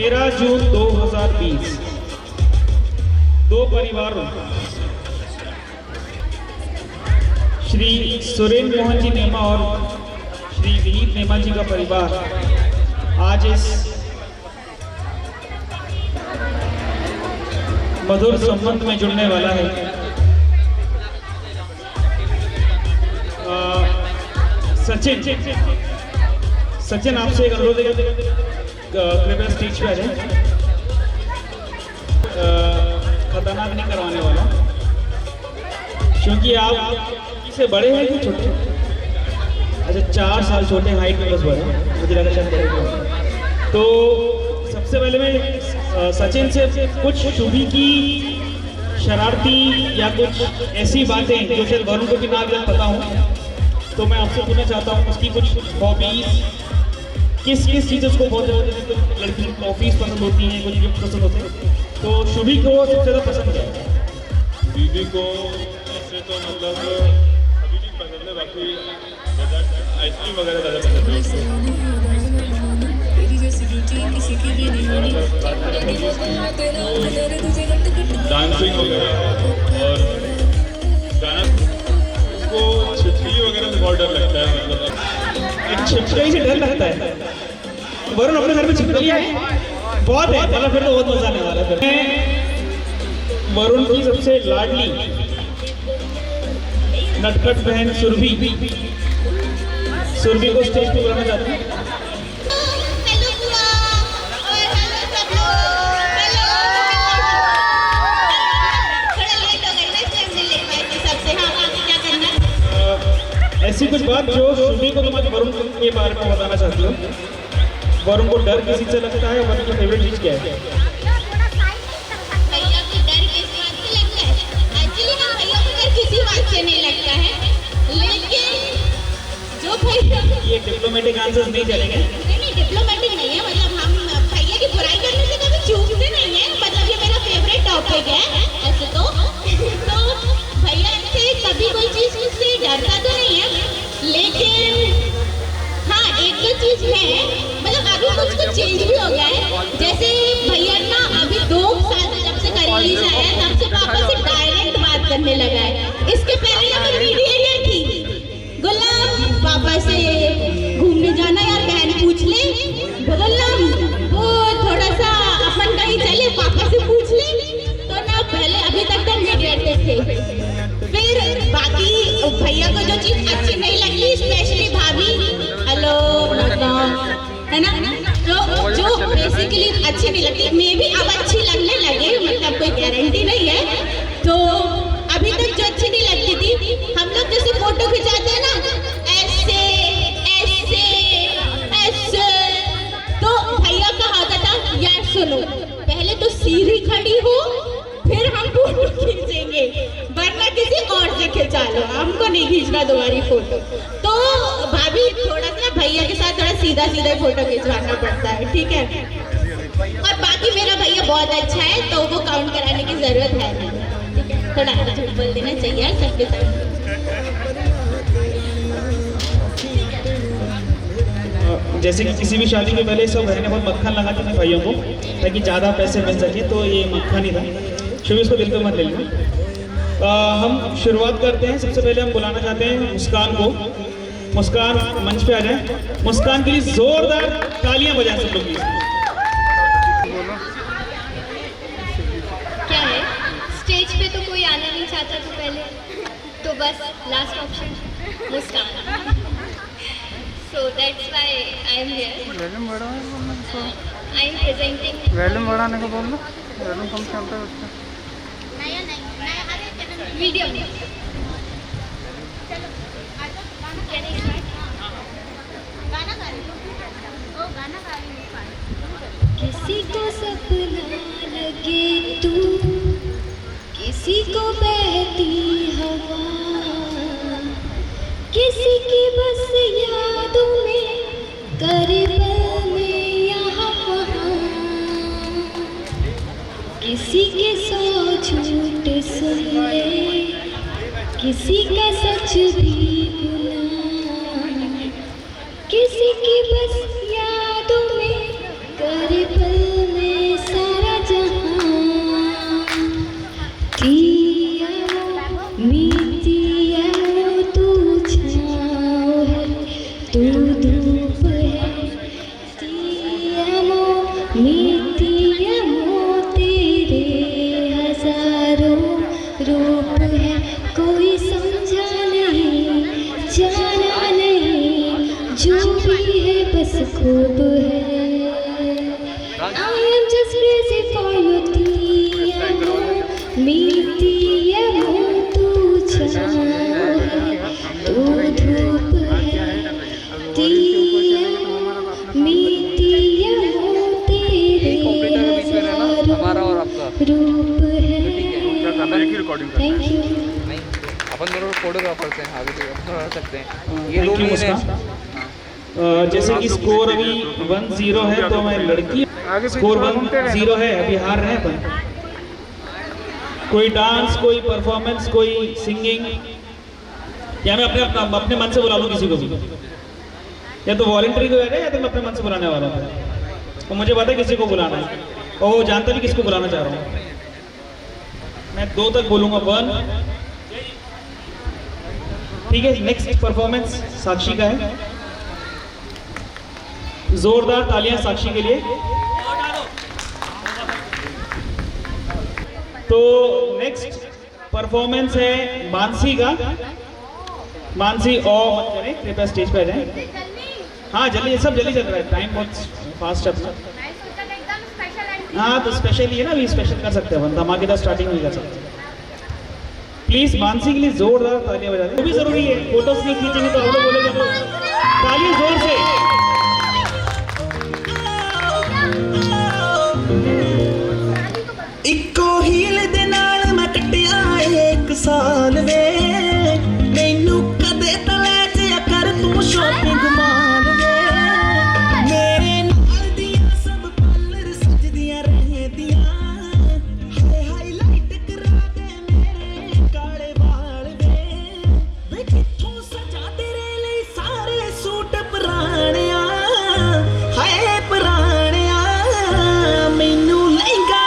13 जून 2020 दो परिवारों श्री सुरेंद्र मोहन जी नेमा और श्री विनीत नेमा जी का परिवार आज इस मधुर संबंध में जुड़ने वाला है। सचिन आपसे एक अनुरोध है, कृपया स्टेज पे आ जाए। खतरनाक नहीं करवाने वाला, क्योंकि आप से बड़े हैं कि छोटे? अच्छा, 4 साल छोटे, हाइट में बस बड़े, मुझे लगा शायद बड़े। तो सबसे पहले मैं सचिन से कुछ शुभी की शरारती या कुछ ऐसी बातें जो शायद वरुण को भी ना पता हो, तो मैं आपसे पूछना चाहता हूँ उसकी कुछ हॉबीज, किस चीज़ उसको बहुत ज़्यादा, लड़की टॉफीज पसंद होती हैं, कुछ गिफ्ट पसंद होते हैं, तो शुभी को सबसे ज़्यादा पसंद है? दीदी को ऐसे तो मतलब अभी भी पसंद है, बाकी आइसक्रीम वगैरह ज़्यादा पसंद है उसको। डांसिंग वगैरह और गाना, उसको छिपकली वगैरह से बहुत डर लगता है। मतलब छिपकली से डर लगता है? वरुण अपने घर में छिपकली है? बहुत है, मतलब फिर तो बहुत मजा आने वाला है। वरुण की सबसे लाडली नटखट बहन सुरभि को स्टेज पे बुलाना चाहती हूँ। ऐसी कुछ बात जो सुरभि को तुम्हारे वरुण के बारे में बताना चाहती हूँ। वरुण को डर किसी से लगता है? वरुण की फेवरेट चीज क्या है? भैया को डर किस बात से लगता है? एक्चुअली ना, भैया को डर किसी बात से नहीं लगता है, लेकिन जो भैया, ये डिप्लोमेटिक आंसर्स नहीं चलेंगे। नहीं डिप्लोमेटिक नहीं है, मतलब हम भैया की बुराई करने से कभी चूकते नहीं है। मतलब ये मेरा फेवरेट टॉपिक है ऐसे तो भैया से कभी कोई चीज मुझसे डरता तो नहीं है, लेकिन हाँ एक दो चीज है, मतलब अभी कुछ चेंज भी हो गया है। जैसे भैया ना अभी 2 साल से जब से करीबी से आया तब से पापा से डायरेक्ट बात करने लगा है। इसके पहले अगर मीडिएटर थी, गुलाम पापा से घूमने जाना यार, बहन पूछ ले, गुलाम वो थोड़ा सा अपन कहीं चले, पापा से पूछ ले, तो ना पहले अभी तक तो मीडिएटर थे। फिर बाकी भैया को जो चीज अच्छी नहीं लगी, स्पेशली भाभी, हेलो है ना, जो बेसिकली अच्छी नहीं लगती, मे भी अब अच्छी लगने लगे, मतलब कोई गारंटी नहीं है। तो अभी तक जो अच्छी नहीं लगती थी, हम लोग जैसे फोटो खिंचाते हैं ना, ऐसे ऐसे ऐसे, तो भैया का होता था यार सुनो, पहले तो सीधी खड़ी हो फिर हम फोटो खींचेंगे, वरना किसी और से खिंचा लो, हमको नहीं खींचना तुम्हारी फोटो। तो भाभी थोड़ा सा भैया के साथ थोड़ा सीधा सीधा फोटो खिंचवाना पड़ता है, ठीक है। और बाकी मेरा भैया बहुत अच्छा है, तो वो काउंट कराने की जरूरत है नहीं, ठीक है। थोड़ा झूठ बोल देना चाहिए यार सबके साथ। जैसे कि किसी भी शादी के पहले सब बहनें बहुत मक्खन लगाती थी भाइयों को, ताकि ज़्यादा पैसे मिल सके, तो ये मक्खन ही था। शुरू इसको दिल पे मत ले लेना। हम शुरुआत करते हैं। सबसे पहले हम बुलाना चाहते हैं मुस्कान को। मुस्कान मंच पे आ जाए। मुस्कान के लिए जोरदार तालियां बजाएं सब लोग। क्या है, स्टेज पे तो कोई आना नहीं चाहता, तो पहले तो बस last option Muskan, so that's why I am here. I am presenting. Volume बढ़ाने को बोल दो, वॉल्यूम कम चलता है उसका। वीडियो किसी को सपना लगे तू, किसी को बहती हवा, किसी की बस यादों में करे में यहाँ वहाँ, किसी के 100 झूठ सुन ले, किसी का सच भी भुला, किसी की बस यादों में करे पल है बस खूब है I am just crazy for you दिया मीठी ये तू छाँव है तू धूप है दिया मीठी ये तेरे हमारा और आपका रूप है थैंक यू अपन दोनों फोटोग्राफर्स हैं, आगे तो अपन रह सकते हैं। ये Thank दो you, महीने मुस्कान। जैसे कि स्कोर अभी 1-0 है तो मैं लड़की स्कोर 1-0 है, अभी हार रहे हैं अपन। कोई डांस, कोई परफॉर्मेंस, कोई सिंगिंग, या मैं अपने मन से बुला लूँ किसी को भी, या तो वॉलंटरी को है या तो मैं अपने मन से बुलाने वाला हूँ। तो मुझे पता है किसी को बुलाना है और वो जानता भी किसको बुलाना चाह रहा हूँ। मैं 2 तक बोलूँगा, 1। ठीक है, नेक्स्ट परफॉर्मेंस साक्षी का है। जोरदार तालियां साक्षी के लिए। तो नेक्स्ट परफॉर्मेंस है मानसी का। मानसी और मत करें, कृपया स्टेज पे आ जाएं। हाँ जल्दी, सब जल्दी चल रहा है, टाइम बहुत फास्ट है अपना। हाँ तो स्पेशल ही है ना, अभी स्पेशल कर सकते हैं, धमाकेदार स्टार्टिंग भी कर सकते हैं। प्लीज मानसी के लिए जोरदार तालियां बजा दें, वो भी जरूरी है, फोटोज नहीं खींचेंगे तो हम लोग बोलेंगे तो तालियां जोर से। इको हील दे नाल मैं कटिया 1 साल वे मैनू कदे तले च कर तू शॉपिंग माल वे मेरे नाल दियां सब पार्लर सजदियां रहदियां हाय हाईलाइट करा दे मेरे काले वाल वे किथों सजा तेरे लिए सारे सूट पुराणिया हाय पुराणिया मैनू लहंगा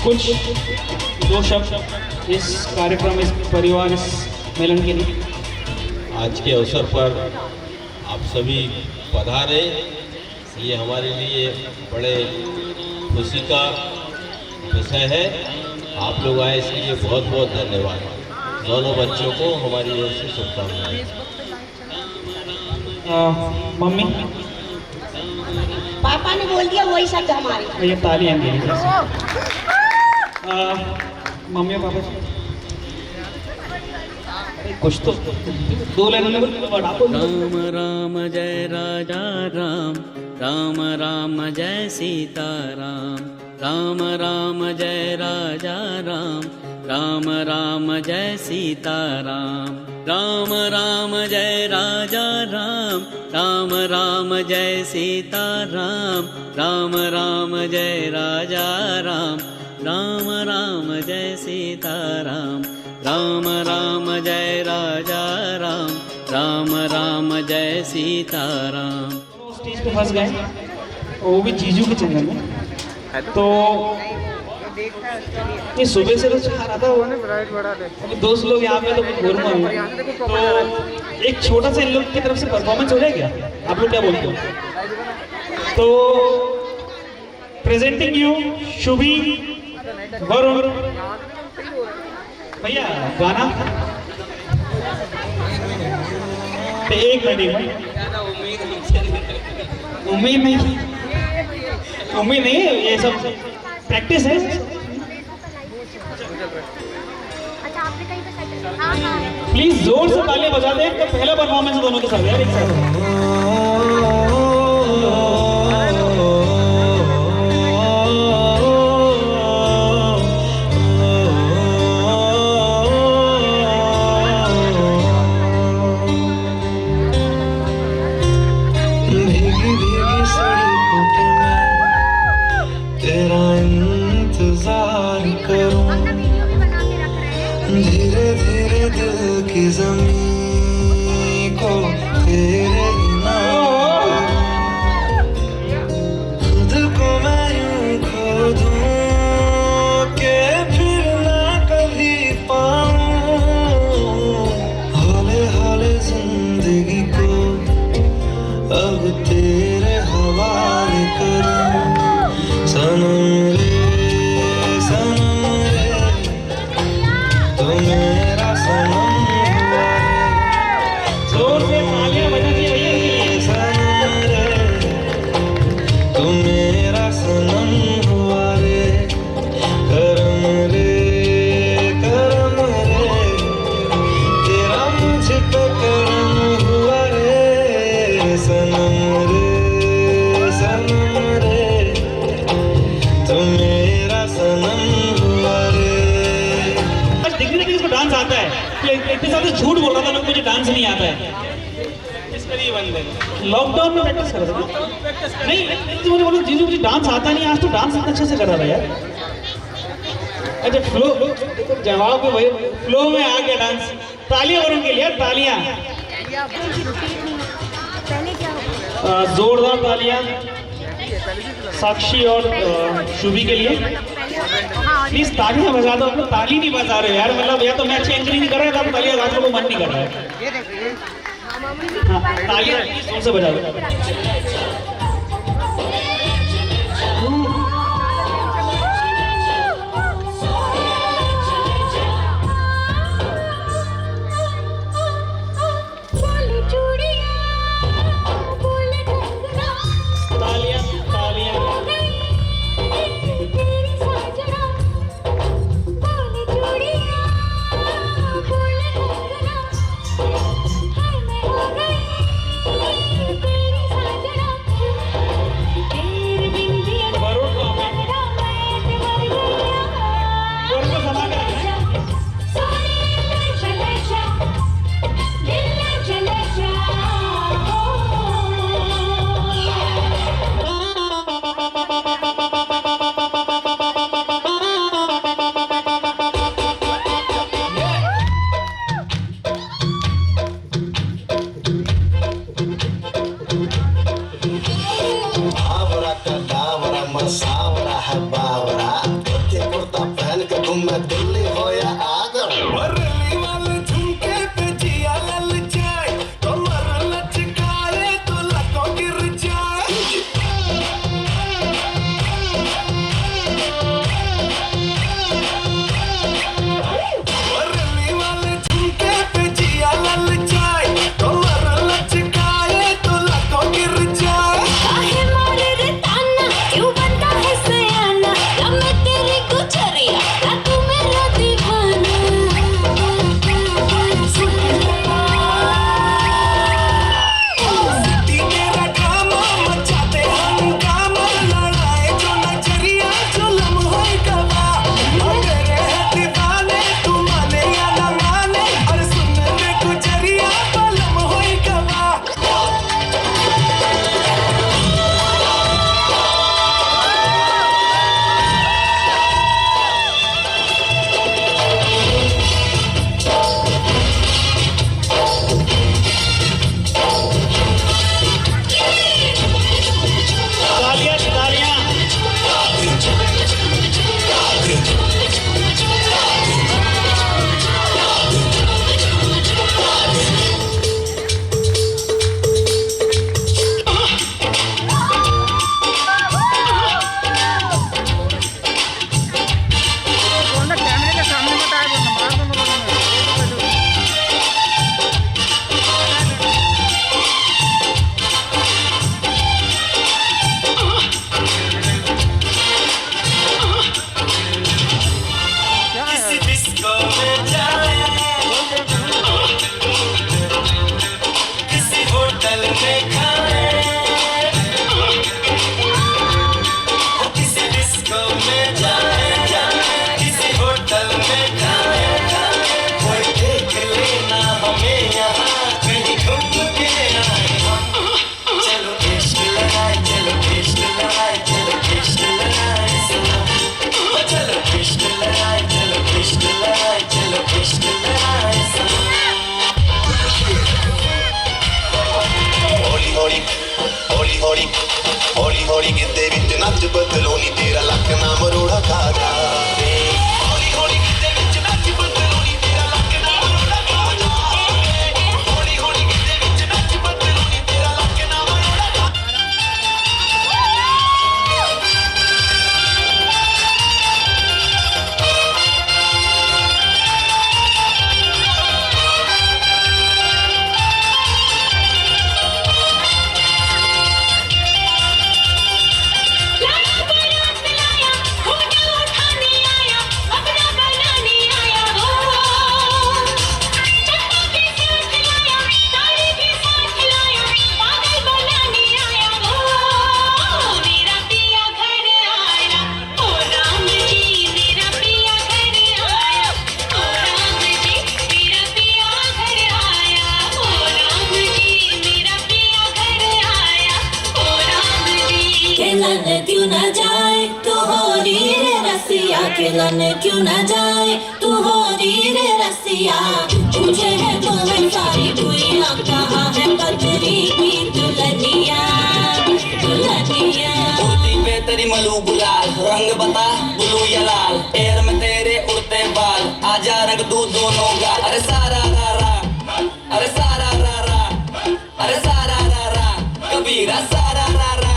कुछ 2 शब्द इस कार्यक्रम, इस परिवार, इस मिलन के लिए। आज के अवसर पर आप सभी पधारे, ये हमारे लिए बड़े खुशी का विषय है। आप लोग आए इसके लिए बहुत बहुत धन्यवाद। दोनों बच्चों को हमारी ओर से शुभकामनाएं। मम्मी पापा ने बोल दिया वही शब्द हमारे। ये तालियां दे दीजिए। मम्मी और पापा कुछ तो 2 लाइन में राम राम जय राजा राम, राम राम जय सीताराम, राम राम जय राजा राम, राम राम जय सीताराम, राम राम जय राजा राम, राम राम जय सीताराम, राम राम जय राजा राम, राम राम जय सीताराम, राम राम जय राजा राम, राम राम जय सीताराम। स्टेज पे फंस गए, वो भी जीजू के चैनल में। तो ये सुबह से तो चाह रहा था, अभी 200 लोग यहाँ पे तो मैं घूमूंगा। तो एक छोटा सा इन लोग की तरफ से परफॉर्मेंस हो जाए क्या? आप लोग क्या बोलते हो? तो प्रेजेंटिंग यू शुभी वरुण भैया, गाना तो 1 मिनट उम्मीद नहीं। उम्मीद नहीं है, ये सब प्रैक्टिस है। प्लीज जोर से तालियां बजा दें, तो पहला परफॉर्मेंस है दोनों के साथ यार, एक साथ। भीगी भीगी सड़कों पे मैं तेरा इंतजार करूं, धीरे धीरे दिल की ज़मीं को तेरे नाम, खुद को मैं यूं खो दूं कि फिर ना कभी पाऊं, हौले हौले जिंदगी को अब तेरे हवाले करूं, सनम रे तो मेरा सनम हुआ रे, जोर से तालियां बजानी चाहिए। सनम रे तो मेरा सनम हुआ रे, करम रे तेरा मुझ पे करम हुआ रे, सनम रे तो मेरा सनम हुआ रे। दिखने लगे इसको डांस आता है, इतने सारे झूठ बोल रहा था मैं, मुझे डांस नहीं आता है। लॉकडाउन में प्रैक्टिस कर रहा था नहीं, तो मुझे बोलो जीजू मुझे डांस आता नहीं, आज तो डांस इतना अच्छे से कर रहा था यार। अच्छा फ्लो, जवाब में वही फ्लो में आ गया डांस। तालियां और उनके लिए, तालियां जोरदार तालियां साक्षी और शुभी के लिए। प्लीज तालियां बजा दो, आप लोग ताली नहीं बजा रहे यार, मतलब या तो मैं अच्छी एंकरिंग नहीं कर रहा था, आप तालियां बजाने को मन नहीं कर रहा है। हाँ तालियां जोर से बजा दो। सावरा है बावरा, धोती कुर्ता पहन के घूमे दिल्ली हो या आगरा, बरली वाले झुमके पे जिया ललचाए, कमर लचकाए तो लको गिर जाए। बरली वाले झुमके पे जिया ललचाए, कमर लचकाए तो लको गिर जाए। काहे मारे रे ताना, क्यों बनता है सयाना, लम हौली गिद्दे विच नच बदलो नी तेरा लक ना मरोड़ा खा जावे हौली हौली गिद्दे विच नच बदलो नी तेरा लक ना मरोड़ा खा जावे हौली हौली गिद्दे विच नच बदलो नी तेरा लक ना मरोड़ा खा क्यों ना जाए तू हो रे रसिया खिलन क्यों ना जाए तू हो रे रसिया पूछे है तो मैं सारी दुनिया कहाँ है बदरी की दुल्हनिया दुल्हनिया कुर्ती पे तेरी मलू गुलाल रंग बता ब्लू या लाल पैर में तेरे उड़ते बाल आजा रंग दू दोनों गाल अरे सारा रा रा अरे सारा रा रा अरे सारा रा रा कबीरा सारा रा रा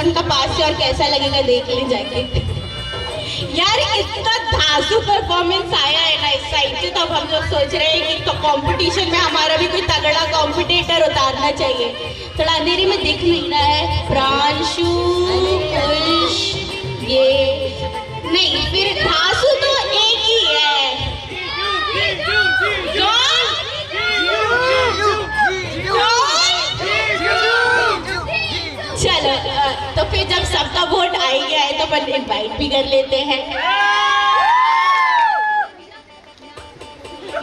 उनका पास से और कैसा लगेगा देख ले जाके यार इतना धांसू परफॉर्मेंस आया है ना इस साइड से तो अब हम लोग सोच रहे हैं कि तो कंपटीशन में हमारा भी कोई तगड़ा कॉम्पिटिटर उतारना चाहिए थोड़ा अंधेरी में दिख नहीं रहा है प्रांशु खुश ये नहीं फिर धांसू तो एक ही है चलो तो फिर जब सबका वोट आ गया है तो अपन इनवाइट भी कर लेते हैं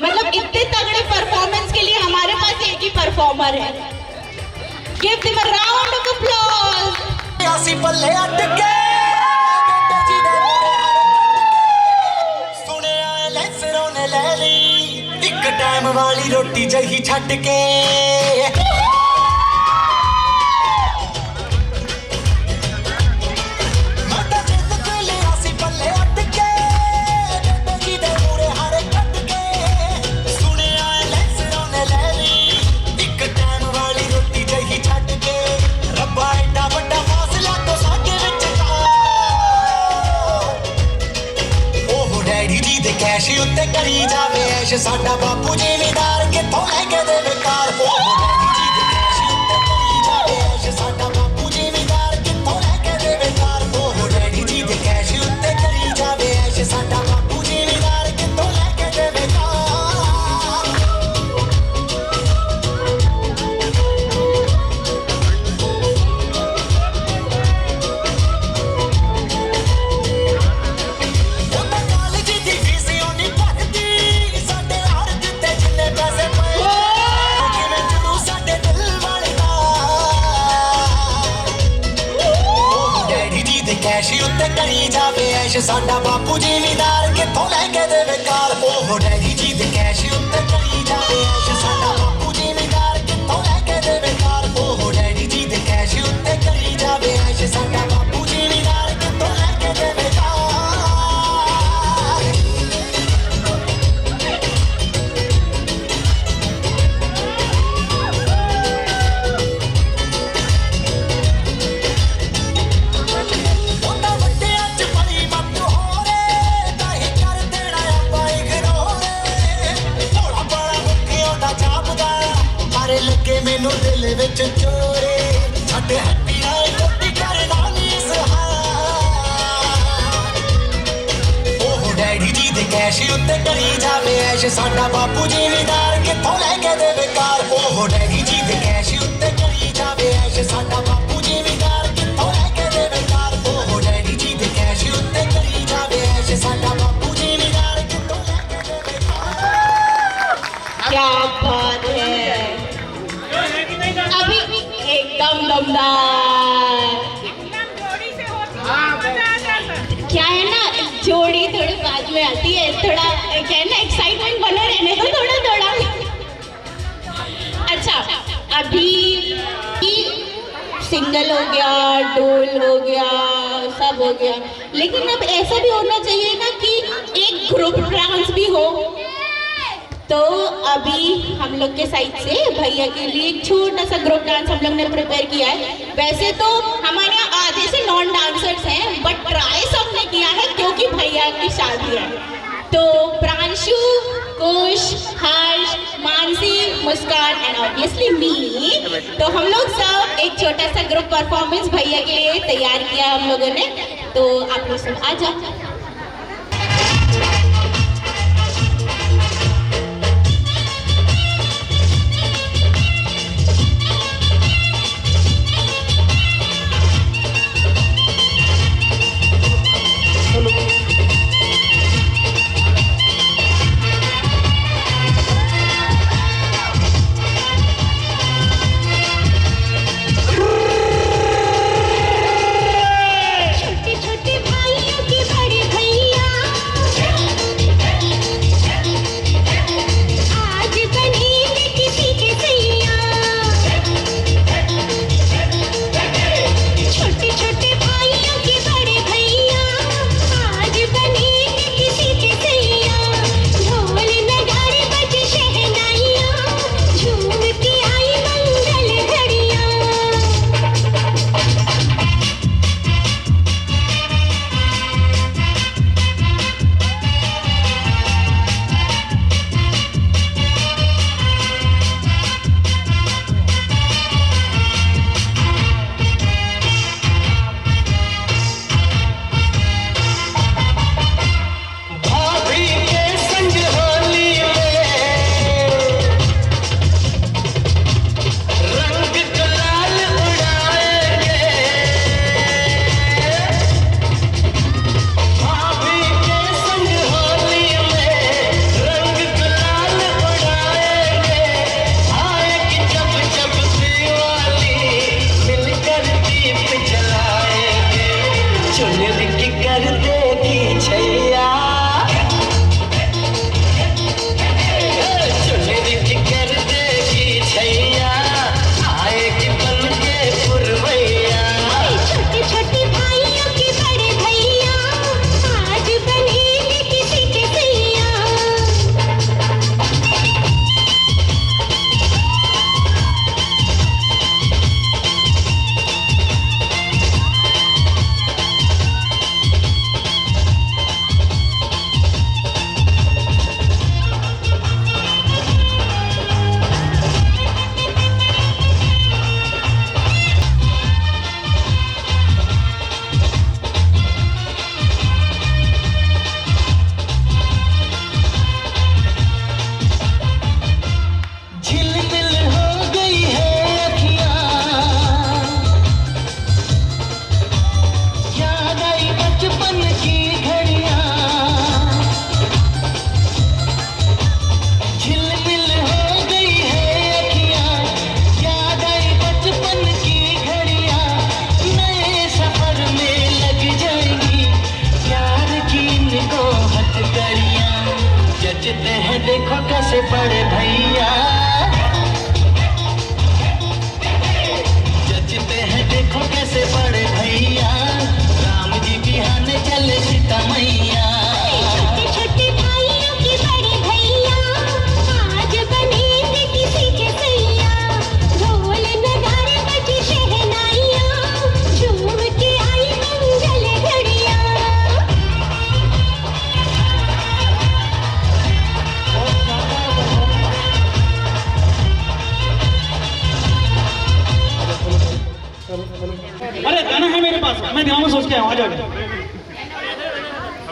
मतलब इतने तगड़े परफॉर्मेंस के लिए हमारे पास एक ही परफॉर्मर है give them a round of applause आसी पल्ले अटके सुने आए लेसरों ने ले ली एक टाइम वाली रोटी जही छट के कैश उत्ते करी जावे ऐश साडा बापू जिमीदार किथों लेके देवे कार कैश उत्ते करी जावे ऐश साडा बापू जिमीदार किथों लेके देवे कार डैडी जी दे कैश उत्ते करी जावे ऐश साडा बापू जिमीदार किथों लेके देवे कैश उत्ते करी जावे ऐश साडा बापू जिमीदार किथों लेके देवे कार डैडी जी दे कैश उत्ते करी जावे ऐश साडा बापू जिमीदार किथों लेके देवे कार डैडी जी दे कैश उत्ते करी जावे ऐश साडा बापू जिमीदार किथों लेके देवे कार लगे मैनू दिल विच चोरे छड्ड हैप्पी कैश उत्ते करी जावे ऐश साडा बापू जिमीदार कित्थों लैके देवे कार ओह डैडी जी दे कैश उत्ते करी जावे ऐश साडा बापू जिमीदार कित्थों लैके देवे कार ओह डैडी जी दे कैश उत्ते करी जावे ऐश साडा बापू जिमीदार कित्थों लैके देवे कार। क्या बात है, अभी एकदम दमदार। क्या है ना, जोड़ी थोड़ी बाद में आती है, थोड़ा क्या है ना एक्साइटमेंट बना रहने दो थोड़ा थोड़ा। अच्छा, अभी सिंगल हो गया, डोल हो गया, सब हो गया, लेकिन अब ऐसा भी होना चाहिए ना कि एक ग्रुप डांस भी हो। तो अभी हम लोग के साइड से भैया के लिए एक छोटा सा ग्रुप डांस हम लोग ने प्रिपेयर किया है। वैसे तो हमारे यहाँ आधे से नॉन डांसर्स हैं, बट ट्राई सबने किया है क्योंकि भैया की शादी है। तो प्रांशु, कुश, हर्ष, मानसी, मुस्कान एंड ऑब्वियसली मी, तो हम लोग सब एक छोटा सा ग्रुप परफॉर्मेंस भैया के लिए तैयार किया हम लोगों ने। तो आप लोग सब आ जाओ।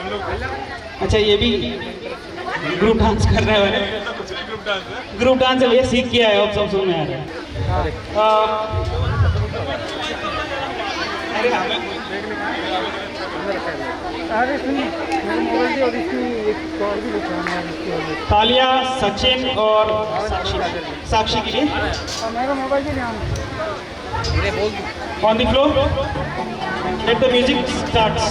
हम लोग अच्छा ये भी ग्रुप डांस कर रहे हैं कुछ नहीं ग्रुप डांस है। ग्रुप डांस है भैया, सीख के आए हो, अब सब सुन में आ रहे हैं। तालिया सचिन और साक्षी के लिए on the floor, let the music starts.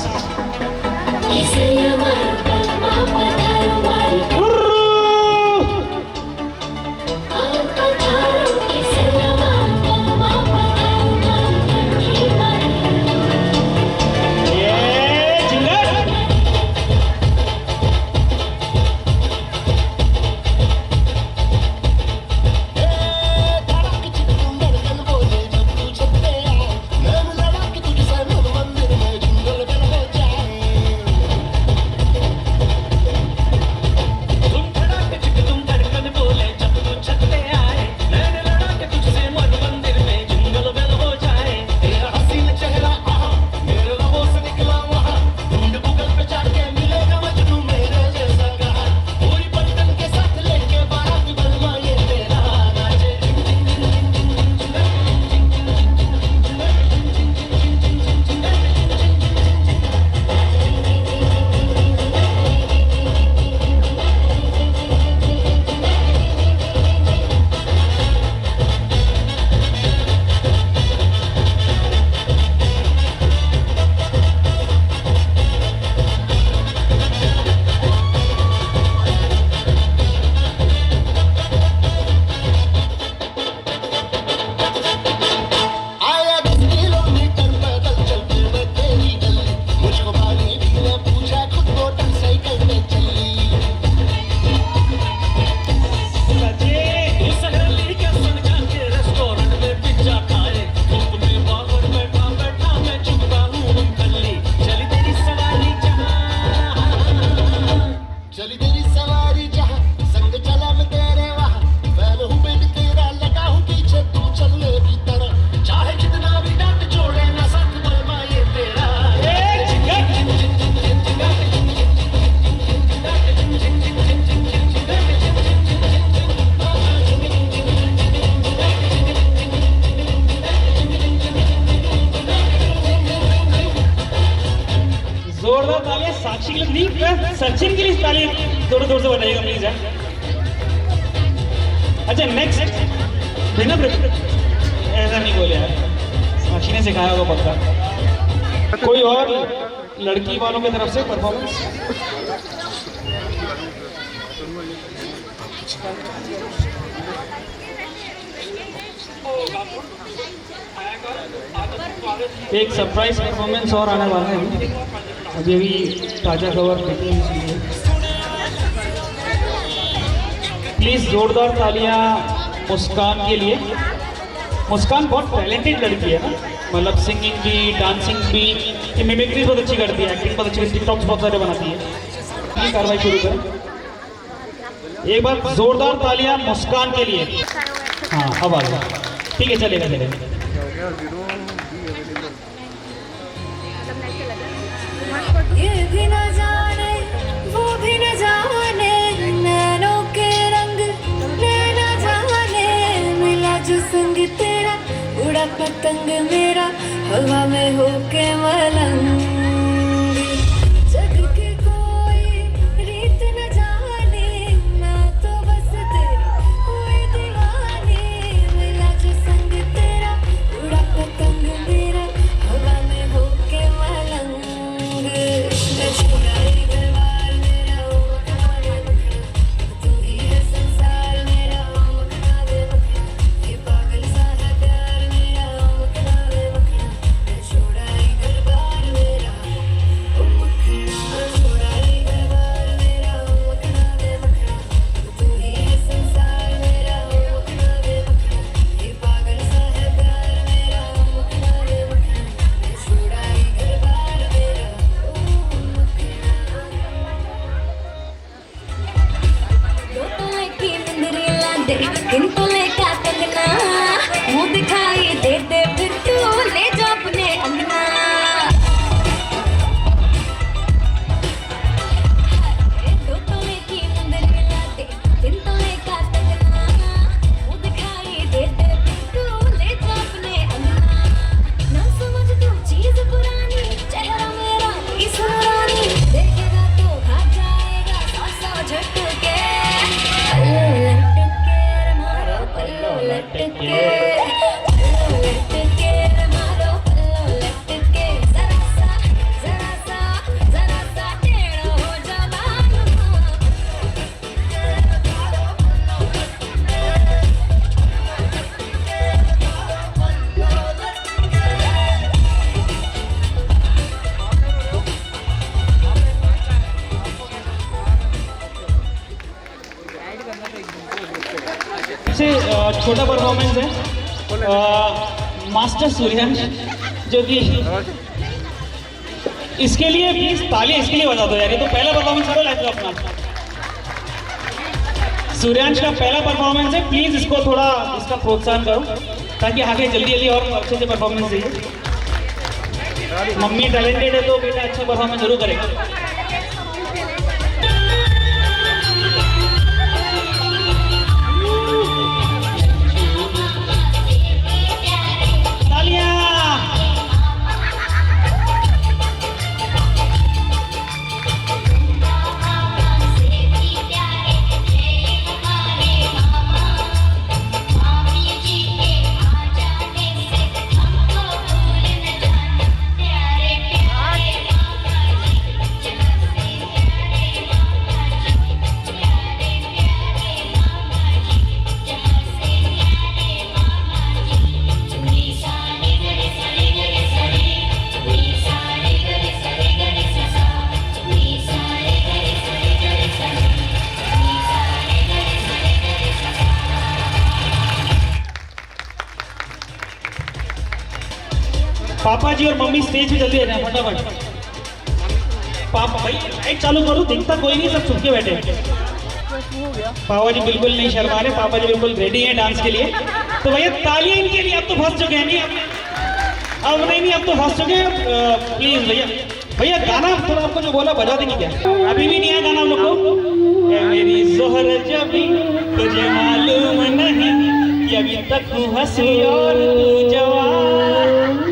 जोरदार तालियां साक्षी के लिए नहीं, सचिन के लिए तालियां जोर जोर से बनाइएगा प्लीज यार। अच्छा नेक्स्ट बिना ऐसा नहीं बोले यार, साक्षी ने सिखाया होगा पक्का। कोई और लड़की वालों की तरफ से परफॉर्मेंस? एक सरप्राइज परफॉर्मेंस और आने वाला है, अभी भी ताज़ा खबर देखी है। प्लीज़ जोरदार तालियां मुस्कान के लिए। मुस्कान बहुत टैलेंटेड लड़की है ना, मतलब सिंगिंग भी, डांसिंग भी, ये मिमिक्रीज बहुत अच्छी करती है, एक्टिंग बहुत अच्छी करती है, टिकटॉक्स बहुत सारे बनाती है। ये कार्रवाई शुरू करें। एक बार जोरदार तालियां मुस्कान के लिए। हाँ अब आ गया, ठीक है चलेगा चलेगा। ये भी न जाने वो भी न जाने, नैनों के रंग नैना जाने, मिला जो संग तेरा उड़ा पतंग मेरा हवा में होके मलंग। जग के कोई रीत न जाने, मैं तो बस तेरी हुई दीवानी, मिला जो संग तेरा उड़ा पतंग मेरा हवा में होके मलंग। छुड़ाई दरबार मेरा ओ मखना दे मखना, तू ही है संसार मेरा ओ मखना दे मखना, ये पागल सा है प्यार मेरा ओ मखना दे मखना। छुड़ाई दरबार मेरा ओ मखना, छुड़ाई दरबार मेरा ओ मखना दे मखना, तू ही है संसार मेरा ओ मखना दे मखना, ये पागल सा है प्यार मेरा ओ मखना दे मखना। छुड़ाई दरबार मेरा ओ मखना। लटके मारो पल्लो लटके जरा सा टेढ़ो हो जवान से छोटा परफॉर्मेंस है मास्टर सूर्यांश, जो कि इसके लिए प्लीज तालियां इसके लिए बजा दो यार। ये तो पहला परफॉर्मेंस करो लाइफ का अपना। सूर्यांश का पहला परफॉर्मेंस है, प्लीज इसको थोड़ा इसका प्रोत्साहन करो ताकि आगे जल्दी जल्दी और अच्छे से परफॉर्मेंस देंगे। मम्मी टैलेंटेड है तो बेटा अच्छा परफॉर्मेंस जरूर करेगा। पापा जी और मम्मी स्टेज पे जल्दी आ जाए फटाफट। पापा भाई लाइट चालू करो, दिखता कोई नहीं, सब छुप के बैठे। पापा जी बिल्कुल नहीं शर्मा रहे, पापा जी बिल्कुल रेडी हैं डांस के लिए। तो भैया तालियां इनके लिए। अब तो फंस चुके हैं, नहीं अब नहीं अब तो फंस चुके हैं। प्लीज भैया गाना थोड़ा आपको जो बोला बजा देंगे क्या? अभी भी नहीं आया गाना हम लोग को। मेरी जोहर जबी तुझे मालूम नहीं कि अभी तक हूँ हंसी और जवान।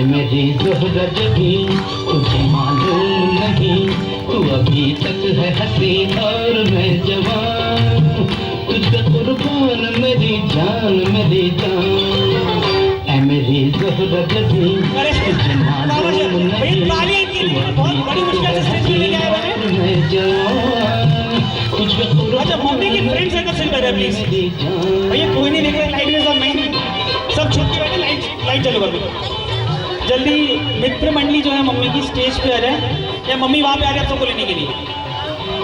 मेरी जोहरा जबी तुझे मालूम नहीं, तू अभी तक है हंसी और मैं जवान। तुझ कुर्बान मेरी जान मेरी जान। ऐ मेरी जोहरा जबी तुझे मालूम नहीं, तू अभी तक है हंसी और मैं जवान। तुझ अच्छा मम्मी की फ्रेंड सर्कल से कर प्लीज भैया। कोई नहीं देख रहा लाइट में, सब नहीं, सब छुप के बैठे। लाइट चालू कर दो जल्दी। मित्र मंडली जो है मम्मी की स्टेज पे आ जाए, या मम्मी वहाँ पे आ जाए सबको लेने के लिए।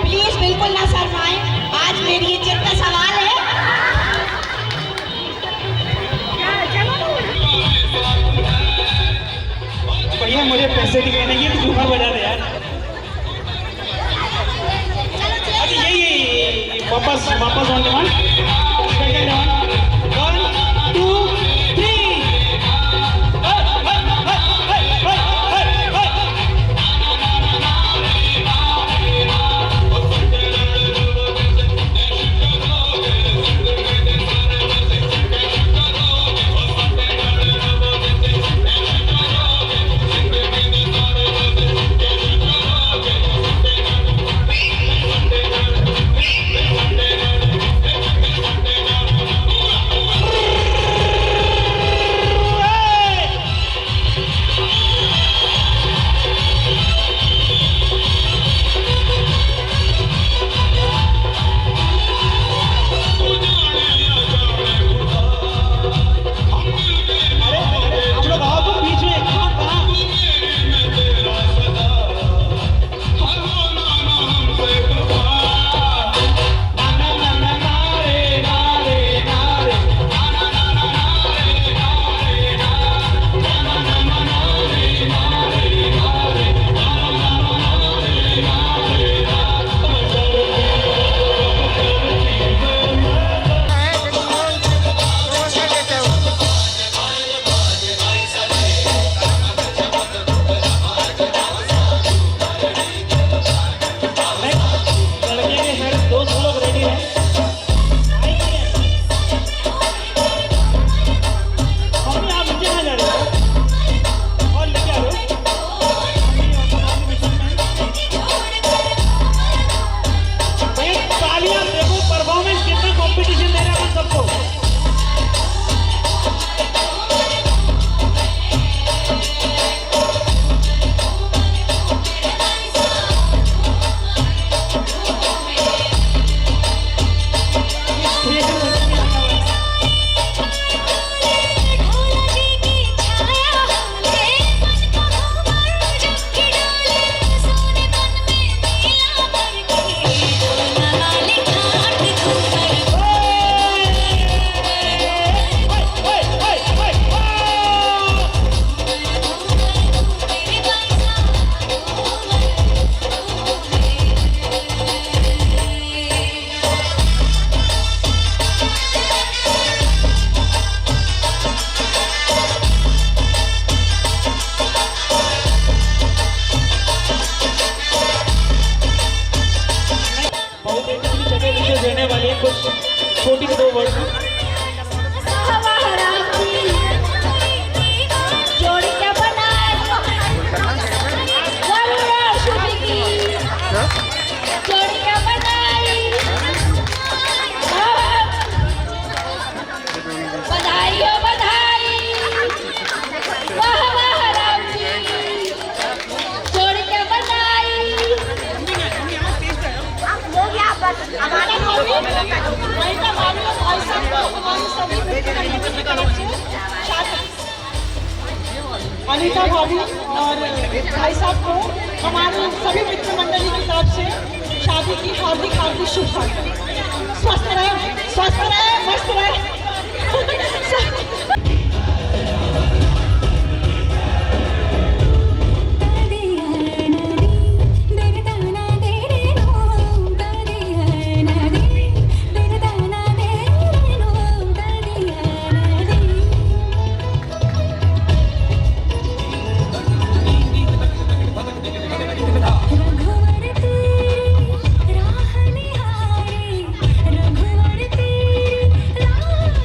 प्लीज बिल्कुल ना शर्माएं, आज मेरी इज्जत का सवाल है। भैया मुझे पैसे की कहने की तो झूमर बजा दे यार। अरे यही वापस ऑन डिमांड। 1 2 3 लटके भाभी अनीता भाभी और भाई साहब को हमारे सभी मित्र मंडली की तरफ से अनीता भाभी और भाई साहब को हमारे सभी मित्र मंडली की तरफ से शादी की हार्दिक हार्दिक शुभकामनाएं। स्वस्थ रहे, मस्त रहे। रघुवर तेरी राह निहारे, रघुवर तेरी राह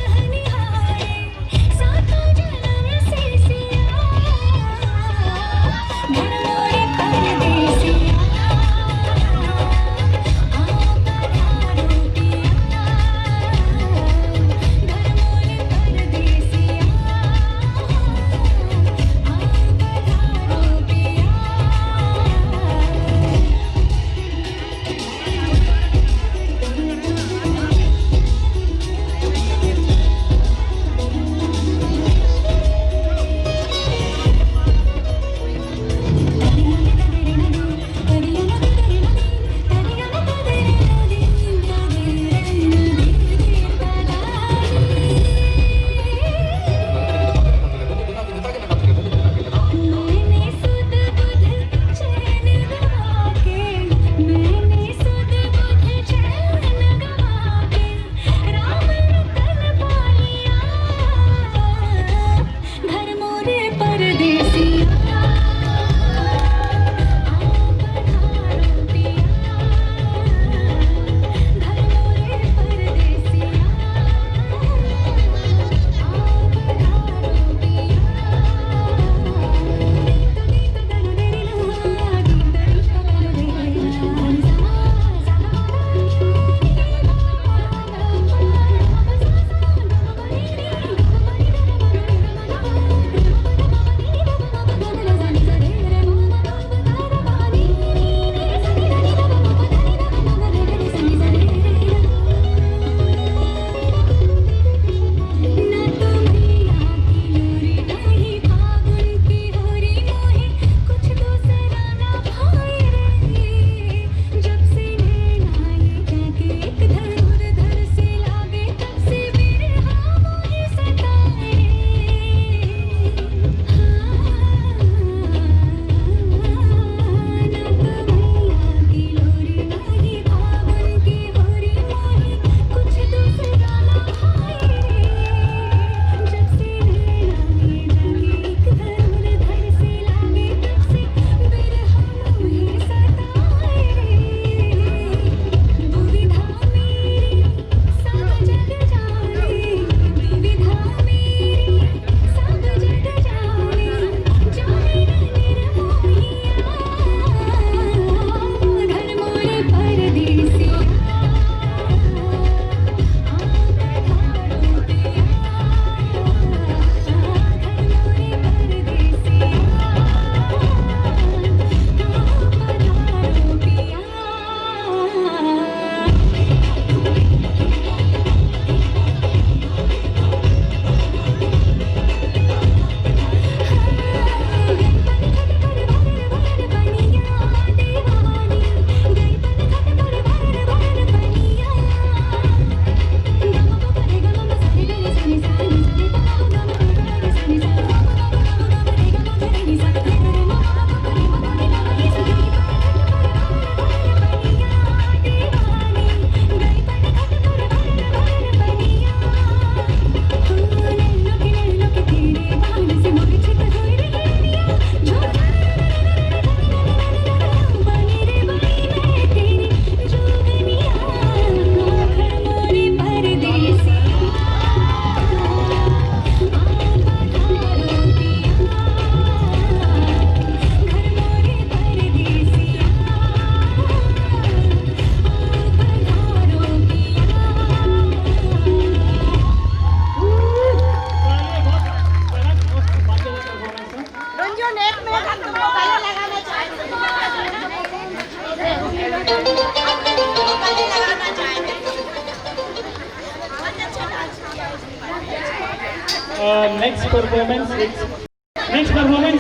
नेक्स्ट परफॉर्मेंस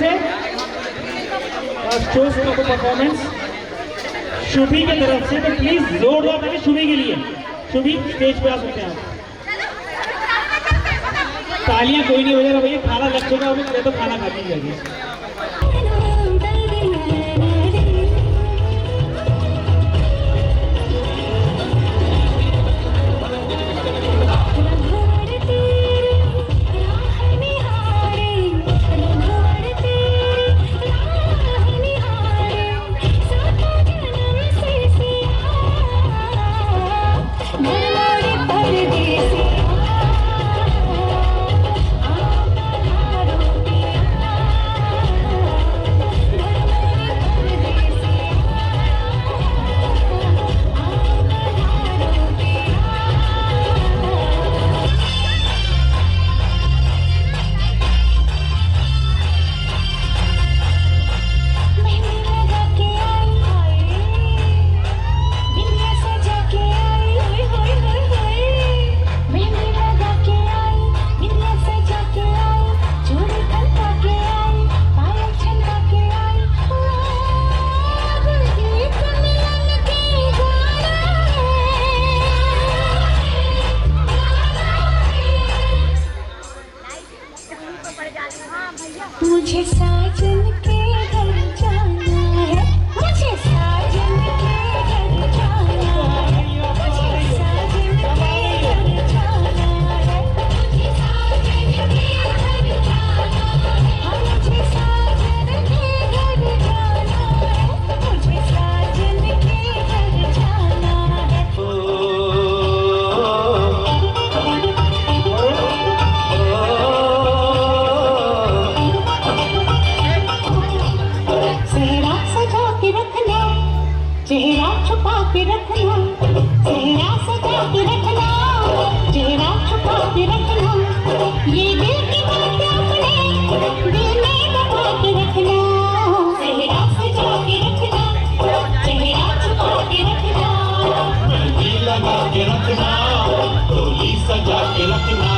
है शोज का परफॉर्मेंस शुभी की तरफ से। तो प्लीज जोरदार ताली शुभी के लिए। शुभी स्टेज पे आ सकते हैं आप। तालियां कोई नहीं बजा रहा भैया, खाना लग चुका है तो खाना खाती जाएगी। मुझे साजन के घर जाना है, मुझे साजन के घर जाना है, मुझे साजन के घर जाना है, मुझे साजन के घर जाना है, मुझे साजन के घर जाना है, मुझे साजन के घर जाना है। चेहरा छुपा के रखना, चेहरा सजा के रखना, चेहरा छुपा के रखना, ये दिल की बात अपने दिल में दबा के रखना, चेहरा सजा के रखना, चेहरा छुपा के रखना, मेहंदी लगा के रखना, डोली सजा के रखना।